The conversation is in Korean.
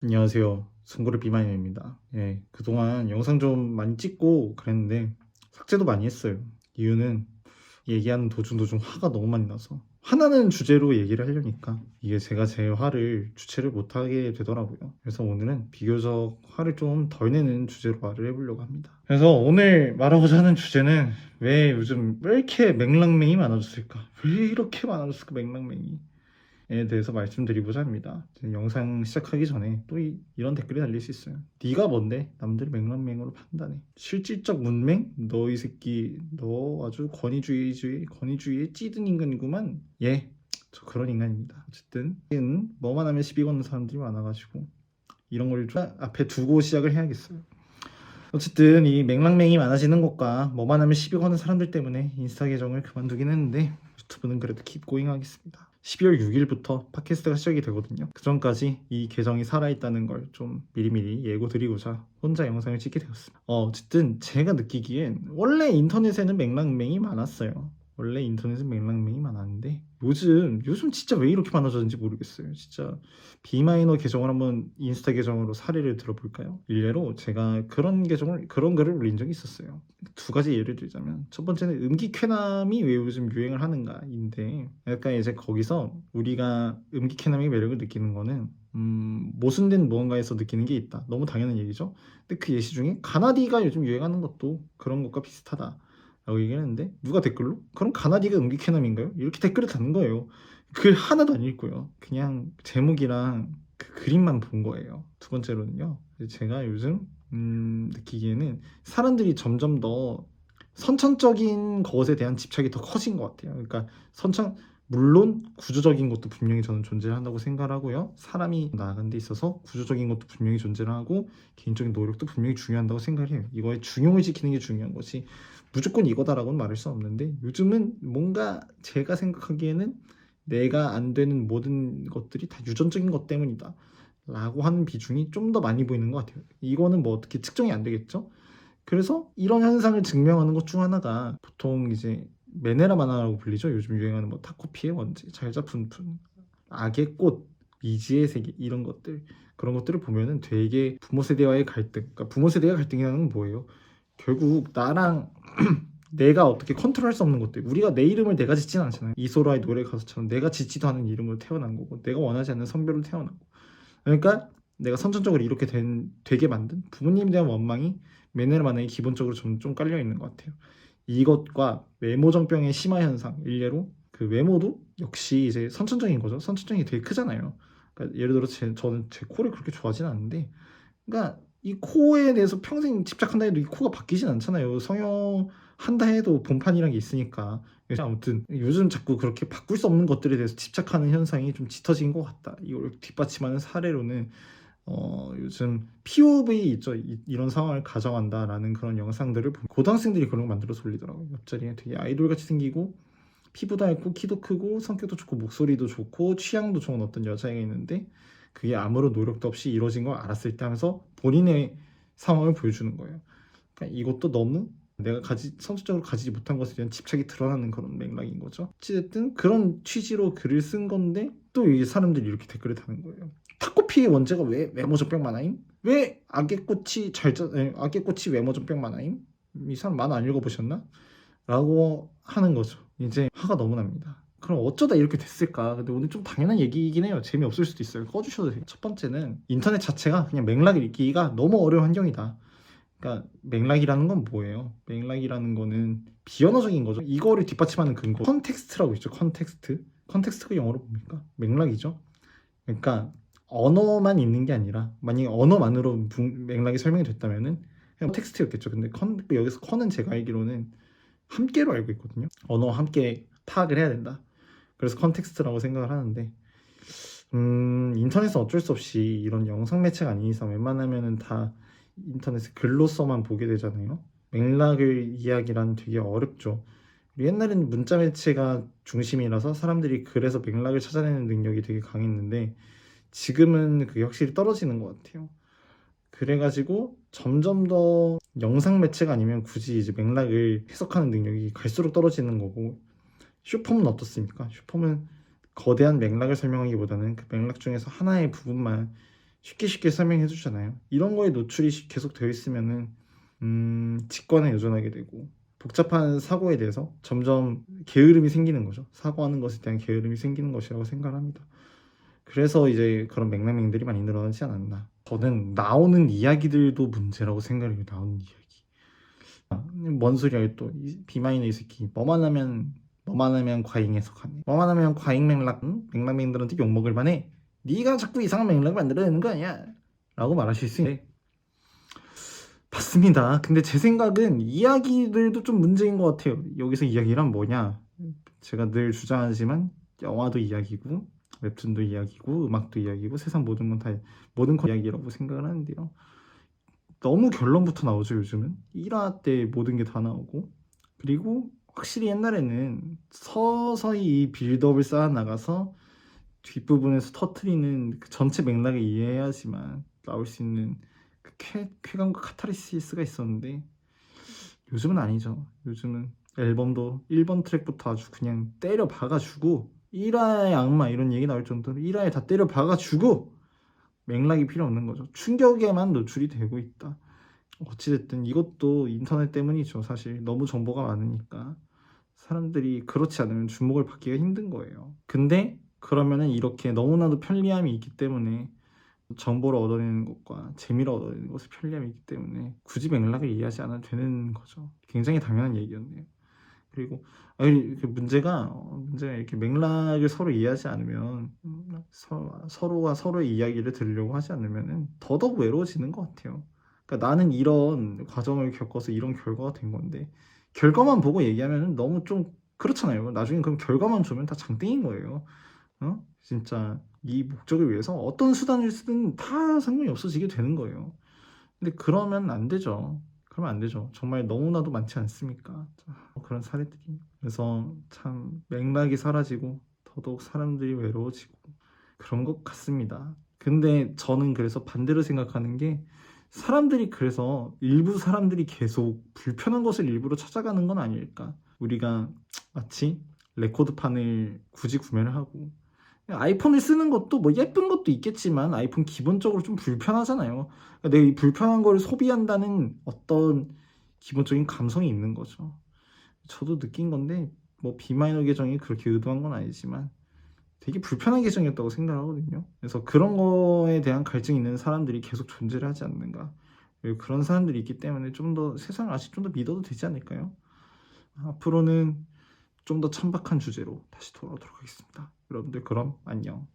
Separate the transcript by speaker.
Speaker 1: 안녕하세요. 송고를 비만입니다. 예, 그동안 영상 좀 많이 찍고 그랬는데 삭제도 많이 했어요. 이유는 얘기하는 도중 화가 너무 많이 나서 화나는 주제로 얘기를 하려니까 이게 제가 제 화를 주체를 못하게 되더라고요. 그래서 오늘은 비교적 화를 좀 덜 내는 주제로 말을 해보려고 합니다. 그래서 오늘 말하고자 하는 주제는 왜 요즘 왜 이렇게 맥락맹이 많아졌을까? 왜 이렇게 많아졌을까 맥락맹이? 에 대해서 말씀드리고자 합니다. 영상 시작하기 전에 또 이런 댓글이 달릴 수 있어요. 네가 뭔데 남들 맥락맹으로 판단해. 실질적 문맹? 너 이 새끼 너 아주 권위주의에 찌든 인간이구만. 예, 저 그런 인간입니다. 어쨌든 뭐만 하면 시비 거는 사람들이 많아가지고 이런 걸 좀 앞에 두고 시작을 해야겠어요. 어쨌든 이 맥락맹이 많아지는 것과 뭐만 하면 시비 거는 사람들 때문에 인스타 계정을 그만두긴 했는데 유튜브는 그래도 킵고잉 하겠습니다. 12월 6일부터 팟캐스트가 시작이 되거든요. 그 전까지 이 계정이 살아있다는 걸 좀 미리미리 예고드리고자 혼자 영상을 찍게 되었습니다. 어쨌든 제가 느끼기엔 원래 인터넷에는 맥락맹이 많았어요. 원래 인터넷은 맥락맹이 많았는데 요즘 진짜 왜 이렇게 많아졌는지 모르겠어요. 진짜 비마이너 계정을 한번 인스타 계정으로 사례를 들어볼까요? 일례로 제가 그런 글을 올린 적이 있었어요. 두 가지 예를 들자면 첫 번째는 음기쾌남이 왜 요즘 유행을 하는가인데 약간 이제 거기서 우리가 음기쾌남의 매력을 느끼는 거는 모순된 무언가에서 느끼는 게 있다. 너무 당연한 얘기죠. 근데 그 예시 중에 가나디가 요즘 유행하는 것도 그런 것과 비슷하다. 라고 얘기했는데 누가 댓글로 그럼 가나디가 음기캐남인가요? 이렇게 댓글을 다는 거예요. 글 하나도 안 읽고요. 그냥 제목이랑 그 그림만 본 거예요. 두 번째로는요. 제가 요즘 느끼기에는 사람들이 점점 더 선천적인 것에 대한 집착이 더 커진 것 같아요. 그러니까 물론 구조적인 것도 분명히 저는 존재한다고 생각을 하고요. 사람이 나아가는 데 있어서 구조적인 것도 분명히 존재를 하고 개인적인 노력도 분명히 중요한다고 생각을 해요. 이거의 중용을 지키는 게 중요한 것이 무조건 이거다라고는 말할 수 없는데 요즘은 뭔가 제가 생각하기에는 내가 안 되는 모든 것들이 다 유전적인 것 때문이다 라고 하는 비중이 좀 더 많이 보이는 것 같아요. 이거는 뭐 어떻게 측정이 안 되겠죠? 그래서 이런 현상을 증명하는 것 중 하나가 보통 이제 메네라 만화라고 불리죠. 요즘 유행하는 뭐 타코피의 원제, 잘자푼푼, 악의 꽃, 미지의 세계 이런 것들 그런 것들을 보면은 되게 부모 세대와의 갈등, 그러니까 부모 세대가 갈등이라는 건 뭐예요? 결국 나랑 내가 어떻게 컨트롤할 수 없는 것들 우리가 내 이름을 내가 짓지는 않잖아요. 이소라의 노래 가사처럼 내가 짓지도 않은 이름으로 태어난 거고 내가 원하지 않는 성별로 태어난 거고 그러니까 내가 선천적으로 이렇게 되게 만든 부모님에 대한 원망이 메네르 만화에 기본적으로 좀 깔려 있는 것 같아요. 이것과 외모정병의 심화 현상 일례로 그 외모도 역시 이제 선천적인 거죠. 선천적인 게 되게 크잖아요. 그러니까 예를 들어 저는 제 코를 그렇게 좋아하지는 않는데 그러니까 이 코에 대해서 평생 집착한다 해도 이 코가 바뀌진 않잖아요. 성형한다 해도 본판이란 게 있으니까. 그래서 아무튼 요즘 자꾸 그렇게 바꿀 수 없는 것들에 대해서 집착하는 현상이 좀 짙어진 것 같다. 이걸 뒷받침하는 사례로는 요즘 POV 있죠. 이런 상황을 가정한다라는 그런 영상들을 고등학생들이 그런 거 만들어서 올리더라고요. 옆자리에 되게 아이돌같이 생기고 피부도 얇고 키도 크고 성격도 좋고 목소리도 좋고 취향도 좋은 어떤 여자애가 있는데 그게 아무런 노력도 없이 이루어진 걸 알았을 때 하면서 본인의 상황을 보여주는 거예요. 그러니까 이것도 너무 내가 선천적으로 가지지 못한 것에 대한 집착이 드러나는 그런 맥락인 거죠. 어쨌든 그런 취지로 글을 쓴 건데 또 이 사람들이 이렇게 댓글을 다는 거예요. 타코피의 원제가 왜 외모전병 만화임? 왜 악의 꽃이 외모전병 만화임? 이 사람 만화 안 읽어보셨나? 라고 하는 거죠. 이제 화가 너무 납니다. 그럼 어쩌다 이렇게 됐을까? 근데 오늘 좀 당연한 얘기이긴 해요. 재미없을 수도 있어요. 꺼주셔도 돼요. 첫 번째는 인터넷 자체가 그냥 맥락을 읽기가 너무 어려운 환경이다. 그러니까 맥락이라는 건 뭐예요? 맥락이라는 거는 비언어적인 거죠. 이거를 뒷받침하는 근거. 컨텍스트라고 있죠. 컨텍스트가 영어로 뭡니까? 맥락이죠. 그러니까 언어만 있는 게 아니라 만약에 언어만으로 맥락이 설명이 됐다면은 그냥 텍스트였겠죠. 근데 여기서 컨은 제가 알기로는 함께로 알고 있거든요. 언어와 함께 파악을 해야 된다. 그래서 컨텍스트라고 생각을 하는데 인터넷은 어쩔 수 없이 이런 영상 매체가 아닌 이상 웬만하면은 다 인터넷에 글로서만 보게 되잖아요. 맥락을 이야기란 되게 어렵죠. 옛날에는 문자 매체가 중심이라서 사람들이 글에서 맥락을 찾아내는 능력이 되게 강했는데 지금은 그게 확실히 떨어지는 것 같아요. 그래가지고 점점 더 영상 매체가 아니면 굳이 이제 맥락을 해석하는 능력이 갈수록 떨어지는 거고 슈퍼는 어떻습니까? 슈퍼는 거대한 맥락을 설명하기보다는 그 맥락 중에서 하나의 부분만 쉽게 설명해 주잖아요. 이런 거에 노출이 계속 되어 있으면은 직관에 여전하게 되고 복잡한 사고에 대해서 점점 게으름이 생기는 거죠. 사고하는 것에 대한 게으름이 생기는 것이라고 생각을 합니다. 그래서 이제 그런 맥락들이 많이 늘어나지 않았나. 저는 나오는 이야기들도 문제라고 생각해요. 나오는 이야기. 뭔 소리야 또 비마이너 이 새끼. 뭐만 하면 과잉 해석하네. 뭐만 하면 과잉 맥락, 맥락맨들한테 욕먹을 만해. 네가 자꾸 이상한 맥락을 만들어내는 거 아니야? 라고 말하실 수 있는데 맞습니다. 근데 제 생각은 이야기들도 좀 문제인 것 같아요. 여기서 이야기란 뭐냐? 제가 늘 주장하지만 영화도 이야기고 웹툰도 이야기고 음악도 이야기고 세상 모든 건 다 모든 건 이야기라고 생각을 하는데요. 너무 결론부터 나오죠. 요즘은 1화 때 모든 게 다 나오고 그리고 확실히 옛날에는 서서히 이 빌드업을 쌓아 나가서 뒷부분에서 터트리는 그 전체 맥락을 이해해야지만 나올 수 있는 그 쾌감과 카타르시스가 있었는데 요즘은 아니죠. 요즘은 앨범도 1번 트랙부터 아주 그냥 때려 박아주고 1화의 악마 이런 얘기 나올 정도로 1화에 다 때려 박아주고 맥락이 필요 없는 거죠. 충격에만 노출이 되고 있다. 어찌됐든 이것도 인터넷 때문이죠. 사실 너무 정보가 많으니까 사람들이 그렇지 않으면 주목을 받기가 힘든 거예요. 근데 그러면은 이렇게 너무나도 편리함이 있기 때문에 정보를 얻어내는 것과 재미를 얻어내는 것에 편리함이 있기 때문에 굳이 맥락을 이해하지 않아도 되는 거죠. 굉장히 당연한 얘기였네요. 그리고 그 문제가 이렇게 맥락을 서로 이해하지 않으면 서로가 서로의 이야기를 들으려고 하지 않으면 더더욱 외로워지는 것 같아요. 그러니까 나는 이런 과정을 겪어서 이런 결과가 된 건데 결과만 보고 얘기하면 너무 좀 그렇잖아요. 나중에 그럼 결과만 주면 다 장땡인 거예요. 진짜 이 목적을 위해서 어떤 수단을 쓰든 다 상관이 없어지게 되는 거예요. 근데 그러면 안 되죠. 그러면 안 되죠. 정말 너무나도 많지 않습니까? 그런 사례들이. 그래서 참 맥락이 사라지고 더더욱 사람들이 외로워지고 그런 것 같습니다. 근데 저는 그래서 반대로 생각하는 게 사람들이 그래서 일부 사람들이 계속 불편한 것을 일부러 찾아가는 건 아닐까. 우리가 마치 레코드판을 굳이 구매를 하고 아이폰을 쓰는 것도 뭐 예쁜 것도 있겠지만 아이폰 기본적으로 좀 불편하잖아요. 그러니까 내가 이 불편한 걸 소비한다는 어떤 기본적인 감성이 있는 거죠. 저도 느낀 건데 뭐 비마이너 계정이 그렇게 의도한 건 아니지만 되게 불편한 계정이었다고 생각하거든요. 그래서 그런 거에 대한 갈증이 있는 사람들이 계속 존재를 하지 않는가. 그리고 그런 사람들이 있기 때문에 좀 더 세상을 아직 좀 더 믿어도 되지 않을까요? 앞으로는 좀 더 천박한 주제로 다시 돌아오도록 하겠습니다. 여러분들 그럼 안녕.